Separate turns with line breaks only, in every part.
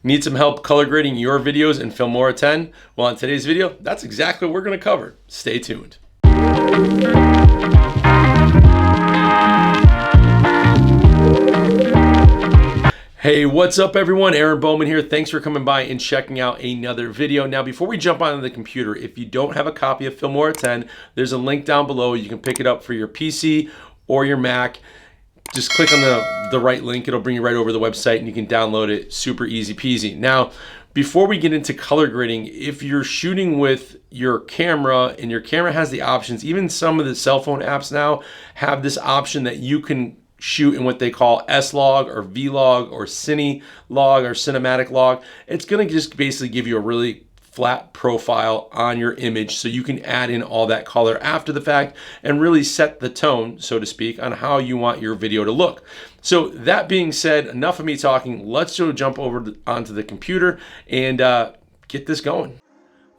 Need some help color grading your videos in Filmora 10? Well, in today's video, that's exactly what we're going to cover. Stay tuned. Hey, what's up everyone? Aaron Bowman here. Thanks for coming by and checking out another video. Now, before we jump onto the computer, if you don't have a copy of Filmora 10, there's a link down below. You can pick it up for your PC or your Mac. Just click on the right link. It'll bring you right over to the website and you can download it. Super easy peasy. Now, before we get into color grading, if you're shooting with your camera and your camera has the options, even some of the cell phone apps now have this option that you can shoot in what they call S-Log or V-Log or Cine-Log or Cinematic Log. It's gonna just basically give you a really flat profile on your image so you can add in all that color after the fact and really set the tone, so to speak, on how you want your video to look. So that being said, enough of me talking. Let's go jump over onto the computer and get this going.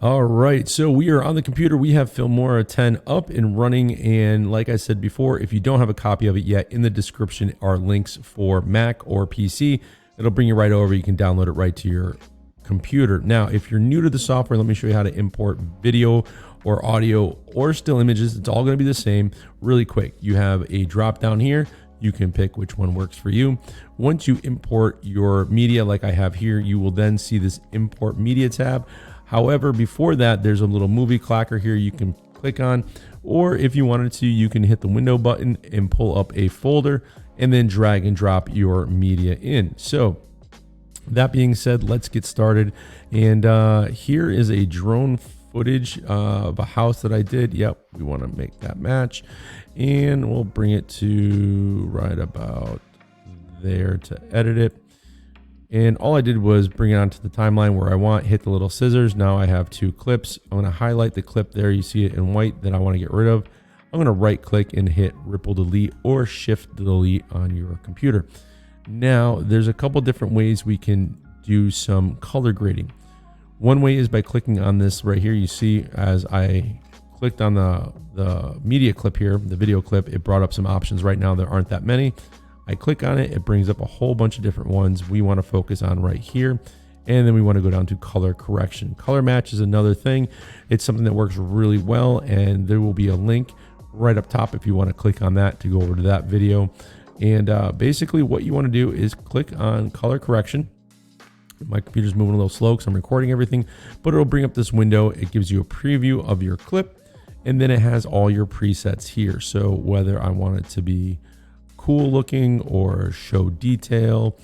All right, so we are on the computer. We have Filmora 10 up and running. And like I said before, if you don't have a copy of it yet, in the description are links for Mac or PC. It'll bring you right over. You can download it right to your computer. Now, if you're new to the software, let me show you how to import video or audio or still images. It's all going to be the same. Really quick, you have a drop down here. You can pick which one works for you. Once you import your media like I have here, you will then see this import media tab. However, before that, there's a little movie clacker here you can click on, or if you wanted to, you can hit the window button and pull up a folder and then drag and drop your media in. So that being said, let's get started. And here is a drone footage of a house that I did. Yep, we want to make that match. And we'll bring it to right about there to edit it. And all I did was bring it onto the timeline where I want, hit the little scissors. Now I have two clips. I'm going to highlight the clip there. You see it in white that I want to get rid of. I'm going to right click and hit ripple delete or shift delete on your computer. Now there's a couple different ways we can do some color grading. One way is by clicking on this right here. You see as I clicked on the media clip here, the video clip, it brought up some options. Right now there aren't that many. I click on it, it brings up a whole bunch of different ones we want to focus on right here. And then we want to go down to color correction. Color match is another thing. It's something that works really well, and there will be a link right up top if you want to click on that to go over to that video. And basically what you want to do is click on color correction. My computer's moving a little slow because I'm recording everything, but it'll bring up this window. It gives you a preview of your clip, and then it has all your presets here. So whether I want it to be cool looking or show detail,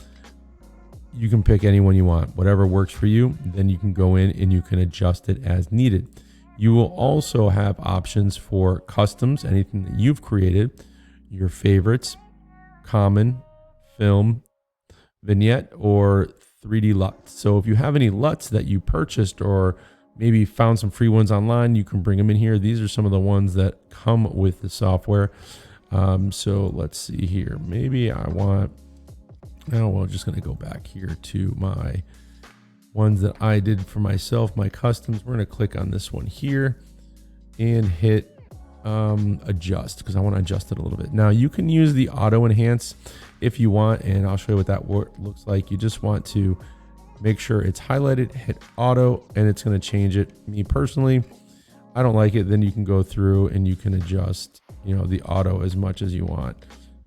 you can pick any one you want, whatever works for you. Then you can go in and you can adjust it as needed. You will also have options for customs, anything that you've created, your favorites, common, film, vignette, or 3D LUTs. So if you have any LUTs that you purchased or maybe found some free ones online, you can bring them in here. These are some of the ones that come with the software. So let's see here. Maybe I want, oh, well, I'm just going to go back here to my ones that I did for myself, my customs. We're going to click on this one here and hit adjust because I want to adjust it a little bit. Now you can use the auto enhance if you want, and I'll show you what that looks like. You just want to make sure it's highlighted, hit auto, and it's going to change it. Me personally, I don't like it. Then you can go through and you can adjust, you know, the auto as much as you want,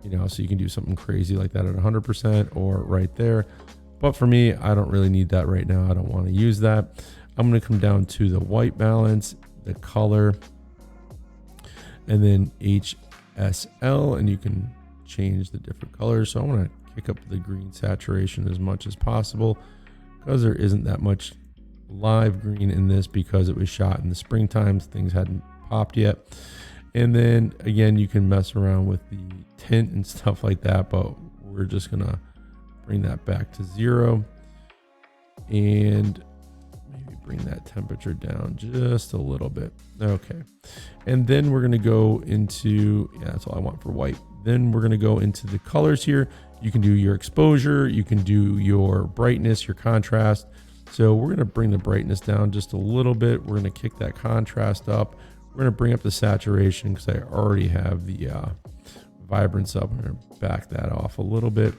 you know, so you can do something crazy like that at 100% or right there. But for me, I don't really need that right now. I don't want to use that. I'm going to come down to the white balance, the color, and then HSL, and you can change the different colors. So I want to kick up the green saturation as much as possible because there isn't that much live green in this because it was shot in the springtime. Things hadn't popped yet. And then again, you can mess around with the tint and stuff like that, but we're just gonna bring that back to 0 and maybe bring that temperature down just a little bit. Okay. And then we're gonna go into, yeah, that's all I want for white. Then we're gonna go into the colors here. You can do your exposure, you can do your brightness, your contrast. So we're gonna bring the brightness down just a little bit. We're gonna kick that contrast up. We're gonna bring up the saturation because I already have the vibrance up. I'm gonna back that off a little bit.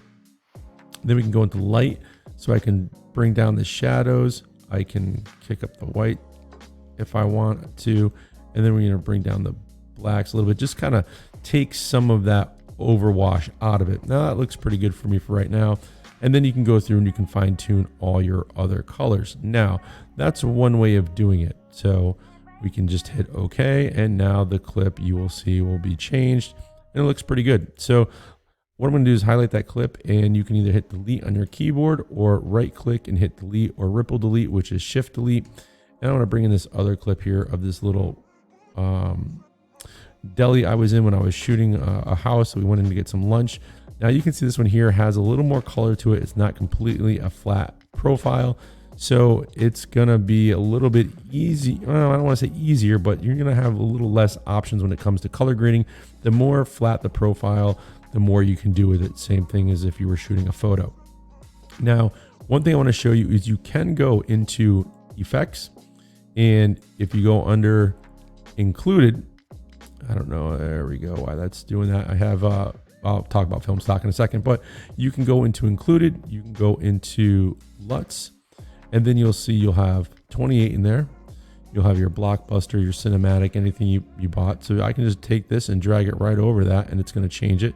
Then we can go into light. So I can bring down the shadows. I can kick up the white if I want to. And then we're going to bring down the blacks a little bit. Just kind of take some of that overwash out of it. Now that looks pretty good for me for right now. And then you can go through and you can fine tune all your other colors. Now that's one way of doing it. So we can just hit OK. And now the clip you will see will be changed and it looks pretty good. So what I'm going to do is highlight that clip and you can either hit delete on your keyboard or right click and hit delete or ripple delete, which is shift delete. And I want to bring in this other clip here of this little deli I was in when I was shooting a house. So we went in to get some lunch. Now you can see this one here has a little more color to it. It's not completely a flat profile. So it's going to be a little bit easy. Well, I don't want to say easier, but you're going to have a little less options when it comes to color grading. The more flat the profile, the more you can do with it. Same thing as if you were shooting a photo. Now, one thing I want to show you is you can go into effects. And if you go under included, I don't know, there we go, why that's doing that. I have, I'll talk about film stock in a second, but you can go into included, you can go into LUTs, and then you'll see you'll have 28 in there. You'll have your blockbuster, your cinematic, anything you bought. So I can just take this and drag it right over that and it's going to change it.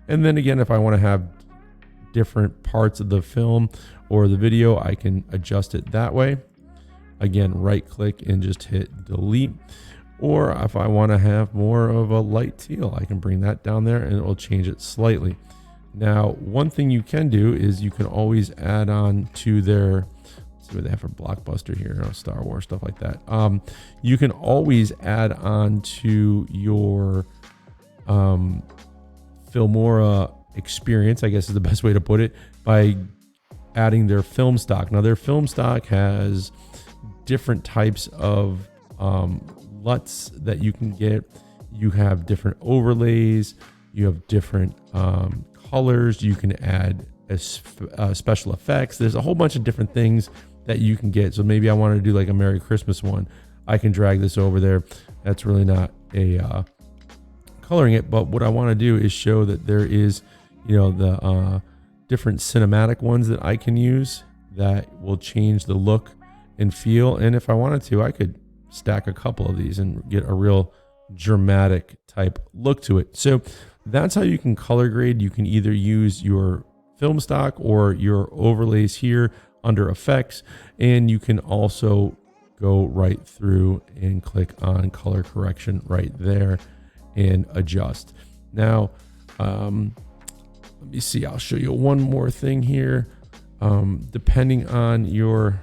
And then again, if I want to have different parts of the film or the video, I can adjust it that way. Again, right click and just hit delete. Or if I want to have more of a light teal, I can bring that down there and it will change it slightly. Now, one thing you can do is you can always add on to their, let's see what they have for Blockbuster here, you know, Star Wars, stuff like that. You can always add on to your Filmora experience, I guess is the best way to put it, by adding their film stock. Now their film stock has different types of LUTs that you can get. You have different overlays, you have different colors, you can add special effects. There's a whole bunch of different things that you can get. So maybe I want to do like a Merry Christmas one. I can drag this over there. That's really not a coloring it, but what I want to do is show that there is, you know, the different cinematic ones that I can use that will change the look and feel. And if I wanted to, I could stack a couple of these and get a real dramatic type look to it. So that's how you can color grade. You can either use your film stock or your overlays here under effects, and you can also go right through and click on color correction right there and adjust. Now, let me see, I'll show you one more thing here. Depending on your,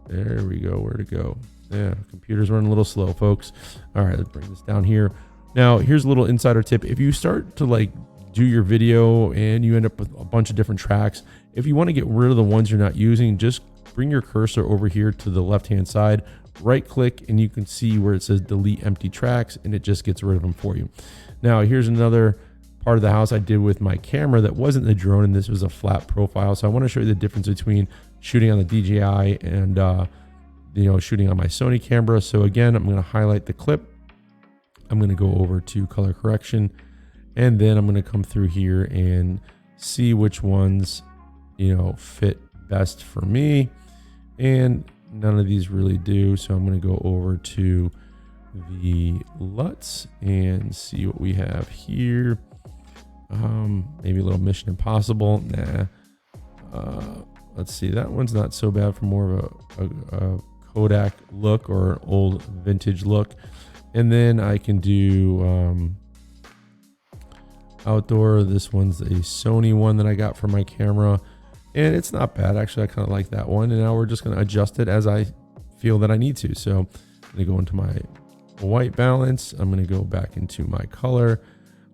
there we go, where to go? Yeah, computer's running a little slow, folks. All right, let's bring this down here. Now, here's a little insider tip. If you start to like do your video and you end up with a bunch of different tracks, if you want to get rid of the ones you're not using, just bring your cursor over here to the left-hand side, right click, and you can see where it says delete empty tracks, and it just gets rid of them for you. Now, here's another part of the house I did with my camera that wasn't the drone, and this was a flat profile. So I want to show you the difference between shooting on the DJI and you know, shooting on my Sony camera. So again, I'm going to highlight the clip. I'm going to go over to color correction, and then I'm going to come through here and see which ones, you know, fit best for me. And none of these really do. So I'm going to go over to the LUTs and see what we have here. Maybe a little Mission Impossible. Nah. Let's see. That one's not so bad for more of a Kodak look or an old vintage look. And then I can do outdoor. This one's a Sony one that I got for my camera, and it's not bad. Actually, I kind of like that one. And now we're just going to adjust it as I feel that I need to. So I'm going to go into my white balance. I'm going to go back into my color.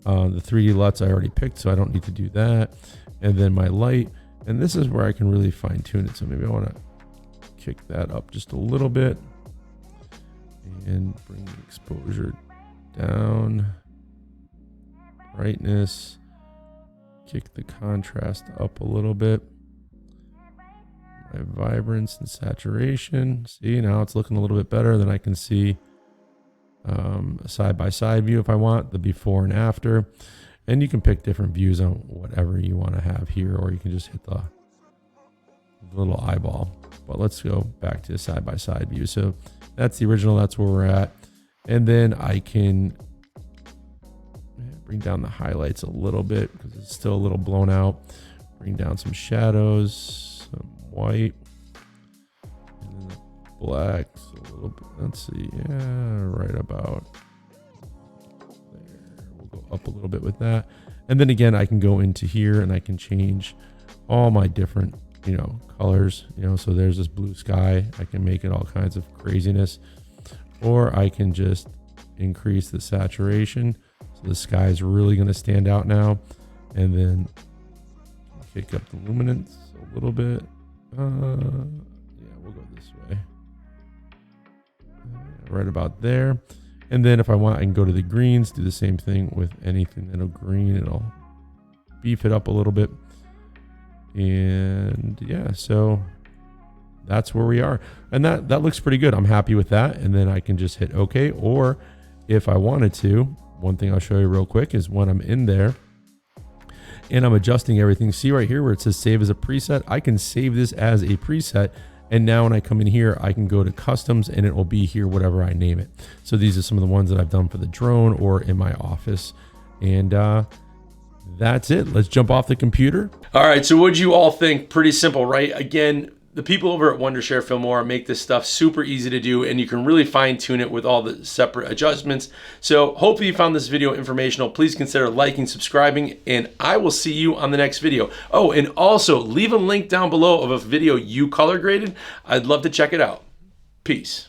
The 3D LUTs I already picked, so I don't need to do that. And then my light. And this is where I can really fine tune it. So maybe I want to kick that up just a little bit and bring the exposure down. Brightness. Kick the contrast up a little bit. My vibrance and saturation. See, now it's looking a little bit better. Then I can see a side-by-side view if I want, the before and after. And you can pick different views on whatever you want to have here, or you can just hit the little eyeball. But let's go back to the side-by-side view. So that's the original, that's where we're at. And then I can bring down the highlights a little bit because it's still a little blown out. Bring down some shadows, some white, and then the blacks a little bit. Let's see, yeah, right about there. We'll go up a little bit with that. And then again, I can go into here and I can change all my different, colors, so there's this blue sky. I can make it all kinds of craziness, or I can just increase the saturation. So the sky is really going to stand out now. And then pick up the luminance a little bit. Yeah, we'll go this way. Right about there. And then if I want, I can go to the greens, do the same thing with anything that'll green. It'll beef it up a little bit. And yeah, so that's where we are. And that looks pretty good. I'm happy with that. And then I can just hit OK. Or if I wanted to, one thing I'll show you real quick is when I'm in there and I'm adjusting everything. See right here where it says save as a preset, I can save this as a preset. And now when I come in here, I can go to customs and it will be here, whatever I name it. So these are some of the ones that I've done for the drone or in my office. And that's it. Let's jump off the computer. All right. So what'd you all think? Pretty simple, right? Again, the people over at Wondershare Filmora make this stuff super easy to do, and you can really fine tune it with all the separate adjustments. So hopefully you found this video informational. Please consider liking, subscribing, and I will see you on the next video. Oh, and also leave a link down below of a video you color graded. I'd love to check it out. Peace.